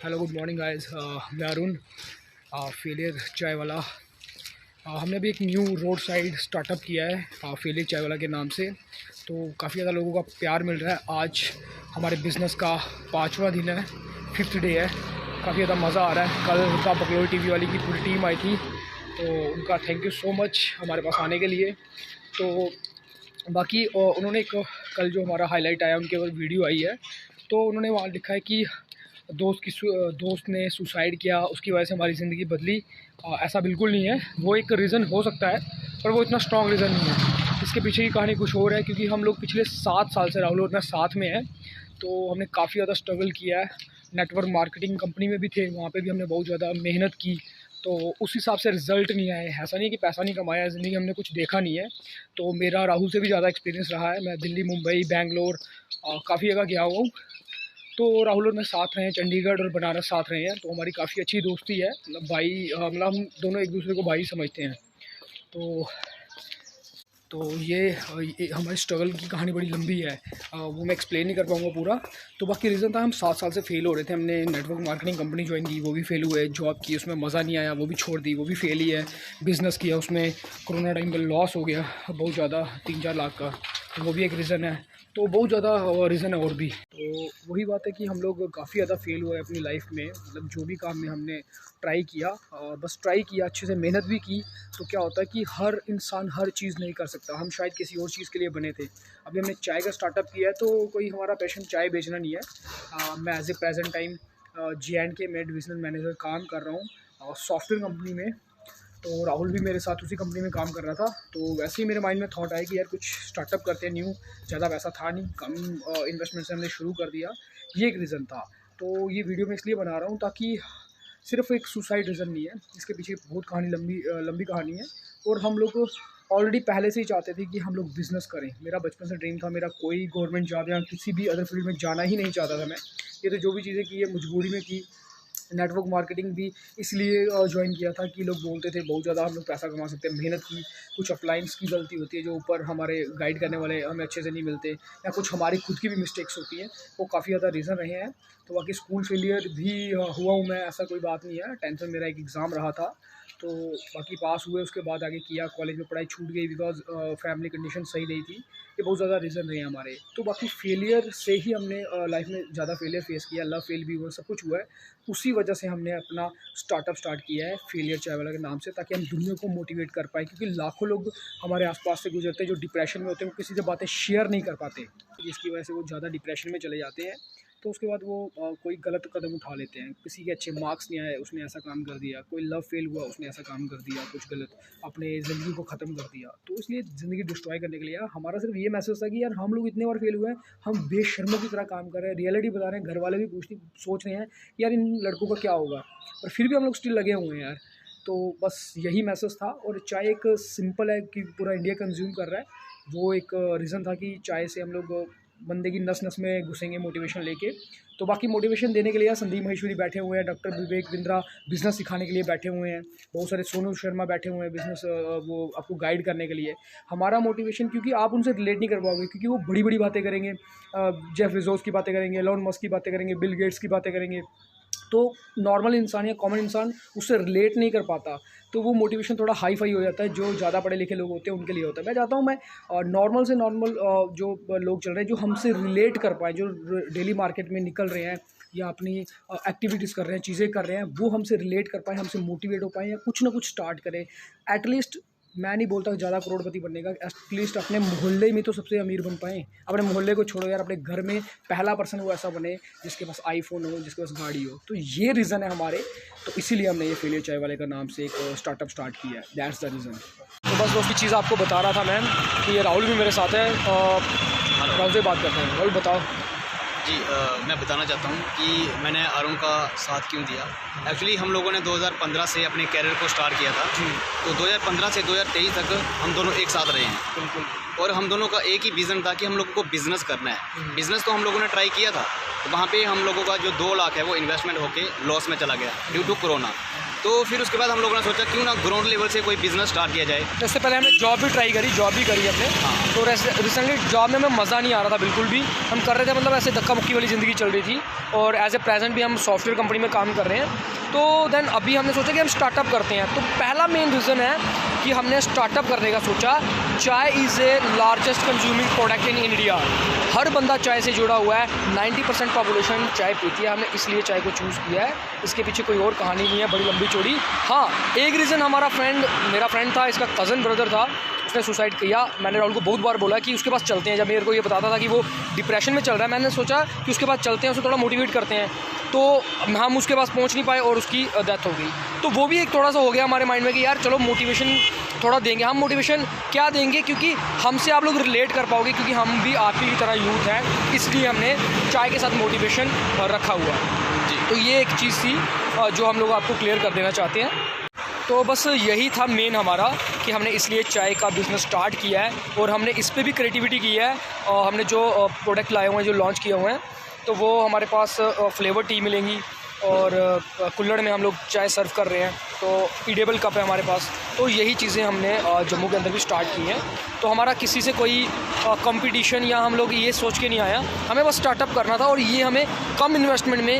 Hello good morning guys. मैं Arun, failure चाय वाला। हमने भी एक न्यू रोड साइड स्टार्टअप किया है फेलियर चाय वाला के नाम से। तो काफ़ी ज़्यादा लोगों का प्यार मिल रहा है। आज हमारे बिज़नेस का 5वां दिन है, 5th डे है। काफ़ी ज़्यादा मज़ा आ रहा है। कल का बकलोल टीवी वाली की पूरी टीम आई थी, तो उनका थैंक यू सो मच हमारे पास आने के लिए। तो बाकी उन्होंने एक कल जो हमारा हाईलाइट आया उनके ऊपर वीडियो आई है, तो उन्होंने वहाँ लिखा है कि दोस्त ने सुसाइड किया, उसकी वजह से हमारी ज़िंदगी बदली। ऐसा बिल्कुल नहीं है। वो एक रीज़न हो सकता है, पर वो इतना स्ट्रॉन्ग रीज़न नहीं है। इसके पीछे की कहानी कुछ और है, क्योंकि हम लोग पिछले 7 साल से राहुल और मैं साथ में हैं। तो हमने काफ़ी ज़्यादा स्ट्रगल किया है। नेटवर्क मार्केटिंग कंपनी में भी थे, वहाँ पे भी हमने बहुत ज़्यादा मेहनत की, तो उस हिसाब से रिज़ल्ट नहीं आए। ऐसा नहीं है कि पैसा नहीं कमाया, ज़िंदगी हमने कुछ देखा नहीं है। तो मेरा राहुल से भी ज़्यादा एक्सपीरियंस रहा है। मैं दिल्ली, मुंबई, बेंगलोर काफ़ी जगह गया हुआ हूँ। तो राहुल और मैं साथ रहे हैं, चंडीगढ़ और बनारस साथ रहे हैं। तो हमारी काफ़ी अच्छी दोस्ती है, मतलब भाई, मतलब हम दोनों एक दूसरे को भाई समझते हैं। तो ये हमारी स्ट्रगल की कहानी बड़ी लंबी है, वो मैं एक्सप्लेन नहीं कर पाऊँगा पूरा। तो बाकी रीज़न था, हम 7 साल से फेल हो रहे थे। हमने नेटवर्क मार्केटिंग कंपनी ज्वाइन की, वो भी फेल हुए। जॉब की, उसमें मज़ा नहीं आया, वो भी छोड़ दी, वो भी फेल ही है। बिज़नेस किया, उसमें कोरोना टाइम पर लॉस हो गया बहुत ज़्यादा, 3-4 लाख का, तो वो भी एक रीज़न है। तो बहुत ज़्यादा रीज़न है और भी। तो वही बात है कि हम लोग काफ़ी ज़्यादा फेल हुए अपनी लाइफ में। मतलब जो भी काम में हमने ट्राई किया, बस ट्राई किया, अच्छे से मेहनत भी की। तो क्या होता है कि हर इंसान हर चीज़ नहीं कर सकता। हम शायद किसी और चीज़ के लिए बने थे। अभी हमने चाय का स्टार्टअप किया है, तो कोई हमारा पैशन चाय बेचना नहीं है। मैं as a present time J&K में डिविजनल मैनेजर काम कर रहा हूँ सॉफ्टवेयर कंपनी में। तो राहुल भी मेरे साथ उसी कंपनी में काम कर रहा था। तो वैसे ही मेरे माइंड में थॉट आया कि यार कुछ स्टार्टअप करते हैं न्यू। ज़्यादा पैसा था नहीं, कम इन्वेस्टमेंट से हमने शुरू कर दिया। ये एक रीज़न था। तो ये वीडियो मैं इसलिए बना रहा हूँ ताकि सिर्फ एक सुसाइड रीज़न नहीं है, इसके पीछे बहुत कहानी लंबी कहानी है। और हम लोग ऑलरेडी पहले से ही चाहते थे कि हम लोग बिज़नेस करें। मेरा बचपन से ड्रीम था। मेरा कोई गवर्नमेंट जॉब या किसी भी अदर फील्ड में जाना ही नहीं चाहता था मैं। ये तो जो भी चीज़ें की है मजबूरी में की। नेटवर्क मार्केटिंग भी इसलिए ज्वाइन किया था कि लोग बोलते थे बहुत ज़्यादा हम लोग पैसा कमा सकते हैं, मेहनत की। कुछ अपलाइंस की गलती होती है जो ऊपर हमारे गाइड करने वाले हमें अच्छे से नहीं मिलते, या कुछ हमारी खुद की भी मिस्टेक्स होती हैं। वो काफ़ी ज़्यादा रीज़न रहे हैं। तो बाकी स्कूल फेलियर भी हुआ हूँ मैं, ऐसा कोई बात नहीं है। 10th में मेरा एक एग्ज़ाम रहा था, तो बाकी पास हुए। उसके बाद आगे किया, कॉलेज में पढ़ाई छूट गई बिकॉज फैमिली कंडीशन सही नहीं थी। ये बहुत ज़्यादा रीज़न रहे हैं हमारे। तो बाकी फेलियर से ही हमने लाइफ में ज़्यादा फेलियर फेस किया, लव फेल भी हुआ, सब कुछ हुआ है। उसी वजह से हमने अपना स्टार्टअप स्टार्ट किया है फेलियर चाय वाला के नाम से, ताकि हम दुनिया को मोटिवेट कर पाएँ। क्योंकि लाखों लोग हमारे आसपास से गुजरते हैं जो डिप्रेशन में होते हैं, वो किसी से बातें शेयर नहीं कर पाते, जिसकी वजह से वो ज़्यादा डिप्रेशन में चले जाते हैं। तो उसके बाद वो कोई गलत कदम उठा लेते हैं। किसी के अच्छे मार्क्स नहीं आए, उसने ऐसा काम कर दिया। कोई लव फेल हुआ, उसने ऐसा काम कर दिया, कुछ गलत, अपने ज़िंदगी को ख़त्म कर दिया। तो इसलिए ज़िंदगी डिस्ट्रॉय करने के लिए यार हमारा सिर्फ ये मैसेज था कि यार हम लोग इतने बार फेल हुए हैं, हम बेशर्मों की तरह काम कर रहे हैं, रियलिटी बता रहे हैं। घर वाले भी सोच रहे हैं कि यार इन लड़कों का क्या होगा, पर फिर भी हम लोग स्टिल लगे हुए हैं यार। तो बस यही मैसेज था। और चाय एक सिंपल है कि पूरा इंडिया कंज्यूम कर रहा है, वो एक रीज़न था कि चाय से हम लोग बंदे की नस नस में घुसेंगे मोटिवेशन लेके। तो बाकी मोटिवेशन देने के लिए संदीप महेश्वरी बैठे हुए हैं, डॉक्टर विवेक बिंद्रा बिज़नेस सिखाने के लिए बैठे हुए हैं, बहुत सारे सोनू शर्मा बैठे हुए हैं बिज़नेस वो आपको गाइड करने के लिए। हमारा मोटिवेशन, क्योंकि आप उनसे रिलेट नहीं कर पाओगे, क्योंकि वो बड़ी बड़ी बातें करेंगे, जेफ बेजोस की बातें करेंगे, एलोन मस्क की बातें करेंगे, बिल गेट्स की बातें करेंगे। तो नॉर्मल इंसान या कॉमन इंसान उससे रिलेट नहीं कर पाता। तो वो मोटिवेशन थोड़ा हाई फाई हो जाता है, जो ज़्यादा पढ़े लिखे लोग होते हैं उनके लिए होता है। मैं चाहता हूँ मैं नॉर्मल से नॉर्मल जो लोग चल रहे हैं, जो हमसे रिलेट कर पाएँ, जो डेली मार्केट में निकल रहे हैं या अपनी एक्टिविटीज़ कर रहे हैं, चीज़ें कर रहे हैं, वो हमसे रिलेट कर पाएँ, हमसे मोटिवेट हो पाएँ, या कुछ ना कुछ स्टार्ट करें। एटलीस्ट मैं नहीं बोलता ज़्यादा करोड़पति बनने का, एटलीस्ट अपने मोहल्ले में तो सबसे अमीर बन पाएँ। अपने मोहल्ले को छोड़ो यार, अपने घर में पहला पर्सन वो ऐसा बने जिसके पास आईफोन हो, जिसके पास गाड़ी हो। तो ये रीज़न है हमारे। तो इसीलिए हमने ये फेलियर चाय वाले का नाम से एक स्टार्टअप स्टार्ट किया है। That's the reason. तो बस दोस्त की चीज़ आपको बता रहा था मैम कि ये राहुल भी मेरे साथ है। राहुल से बात करते हैं। राहुल बताओ। जी मैं बताना चाहता हूँ कि मैंने अरुण का साथ क्यों दिया। एक्चुअली हम लोगों ने 2015 से अपने कैरियर को स्टार्ट किया था जी। तो 2015 से 2023 तक हम दोनों एक साथ रहे हैं। बिल्कुल। और हम दोनों का एक ही विज़न था कि हम लोगों को बिज़नेस करना है। बिज़नेस तो हम लोगों ने ट्राई किया था, तो वहाँ पे हम लोगों का जो 2 लाख है वो इन्वेस्टमेंट होके लॉस में चला गया ड्यू टू कोरोना। तो फिर उसके बाद हम लोगों ने सोचा क्यों ना ग्राउंड लेवल से कोई बिज़नेस स्टार्ट किया जाए। इससे पहले हमने जॉब भी ट्राई करी, जॉब भी करी हमने। तो रिसेंटली जॉब में हमें मज़ा नहीं आ रहा था बिल्कुल भी। हम कर रहे थे मतलब ऐसे धक्का मुक्की वाली ज़िंदगी चल रही थी, और एज ए प्रेजेंट भी हम सॉफ्टवेयर कंपनी में काम कर रहे हैं। तो देन अभी हमने सोचा कि हम स्टार्टअप करते हैं। तो पहला मेन रीज़न है कि हमने स्टार्टअप करने का सोचा, chai is a largest consuming product in India. हर बंदा चाय से जुड़ा हुआ है, 90% पॉपुलेशन चाय पीती है। हमने इसलिए चाय को चूज़ किया है, इसके पीछे कोई और कहानी नहीं है बड़ी लंबी चौड़ी। हाँ, एक रीज़न मेरा फ्रेंड था, इसका कज़न ब्रदर था, उसने सुसाइड किया। मैंने राहुल को बहुत बार बोला कि उसके पास चलते हैं। जब मेरे को ये बताता था कि वो डिप्रेशन में चल रहा है, मैंने सोचा कि उसके पास चलते हैं, उसे थोड़ा मोटिवेट करते हैं। तो हम उसके पास पहुंच नहीं पाए और उसकी डेथ हो गई। तो वो भी एक थोड़ा सा हो गया हमारे माइंड में कि यार चलो मोटिवेशन थोड़ा देंगे। हम मोटिवेशन क्या देंगे, क्योंकि हमसे आप लोग रिलेट कर पाओगे, क्योंकि हम भी आप ही की तरह यूथ हैं, इसलिए हमने चाय के साथ मोटिवेशन रखा हुआ है जी। तो ये एक चीज़ थी जो हम लोग आपको क्लियर कर देना चाहते हैं। तो बस यही था मेन हमारा, कि हमने इसलिए चाय का बिज़नेस स्टार्ट किया है, और हमने इस पे भी क्रिएटिविटी की है। और हमने जो प्रोडक्ट लाए हुए हैं, जो लॉन्च किए हुए हैं, तो वो हमारे पास फ्लेवर टी मिलेंगी, और कुल्हड़ में हम लोग चाय सर्व कर रहे हैं, तो ईडेबल कप है हमारे पास। तो यही चीज़ें हमने जम्मू के अंदर भी स्टार्ट की हैं। तो हमारा किसी से कोई कंपटीशन या हम लोग ये सोच के नहीं आया, हमें बस स्टार्टअप करना था। और ये हमें कम इन्वेस्टमेंट में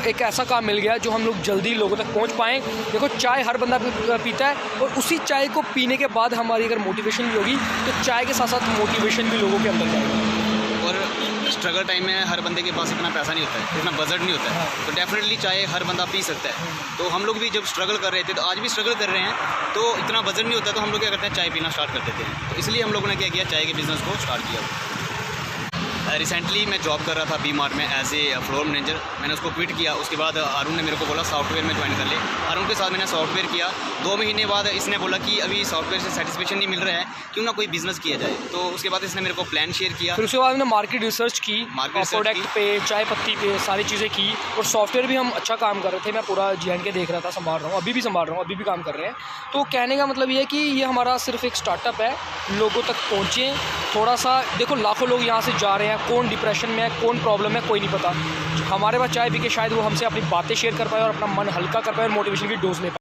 एक ऐसा काम मिल गया जो हम लोग जल्दी लोगों तक पहुंच पाएँ। देखो, चाय हर बंदा पीता है, और उसी चाय को पीने के बाद हमारी अगर मोटिवेशन भी होगी, तो चाय के साथ साथ मोटिवेशन भी लोगों के अंदर जाएगा। और स्ट्रगल टाइम में हर बंदे के पास इतना पैसा नहीं होता है, इतना बजट नहीं होता है। तो डेफिनेटली चाय हर बंदा पी सकता है। तो हम लोग भी जब स्ट्रगल कर रहे थे, तो आज भी स्ट्रगल कर रहे हैं, तो इतना बजट नहीं होता, तो हम लोग क्या करते हैं, चाय पीना स्टार्ट कर देते हैं। तो इसलिए हम लोगों ने क्या किया, चाय के बिज़नेस को स्टार्ट किया। रिसेंटली मैं जॉब कर रहा था बी मार्ट में एज ए फ्लोर मैनेजर। मैंने उसको क्विट किया। उसके बाद अरुण ने मेरे को बोला सॉफ्टवेयर में ज्वाइन कर ले। अरुण के साथ मैंने सॉफ्टवेयर किया। 2 महीने बाद इसने बोला कि अभी सॉफ्टवेयर से सेटिस्फेक्शन नहीं मिल रहा है, क्यों ना कोई बिज़नेस किया जाए। तो उसके बाद इसने मेरे को प्लान शेयर किया। फिर उसके बाद हमने मार्केट रिसर्च की, प्रोडक्ट पे, चाय पत्ती पे, सारी चीज़ें की। और सॉफ्टवेयर भी हम अच्छा काम कर रहे थे। मैं पूरा JNK देख रहा था, संभाल रहा हूँ, अभी भी संभाल रहा हूँ, अभी भी काम कर रहे हैं। तो कहने का मतलब ये है कि ये हमारा सिर्फ एक स्टार्टअप है, लोगों तक पहुँचें थोड़ा सा। देखो, लाखों लोग यहाँ से जा रहे हैं, कौन डिप्रेशन में है, कौन प्रॉब्लम है, कोई नहीं पता। हमारे पास चाय पी के शायद वो हमसे अपनी बातें शेयर कर पाए और अपना मन हल्का कर पाए और मोटिवेशन की डोज ले पाए।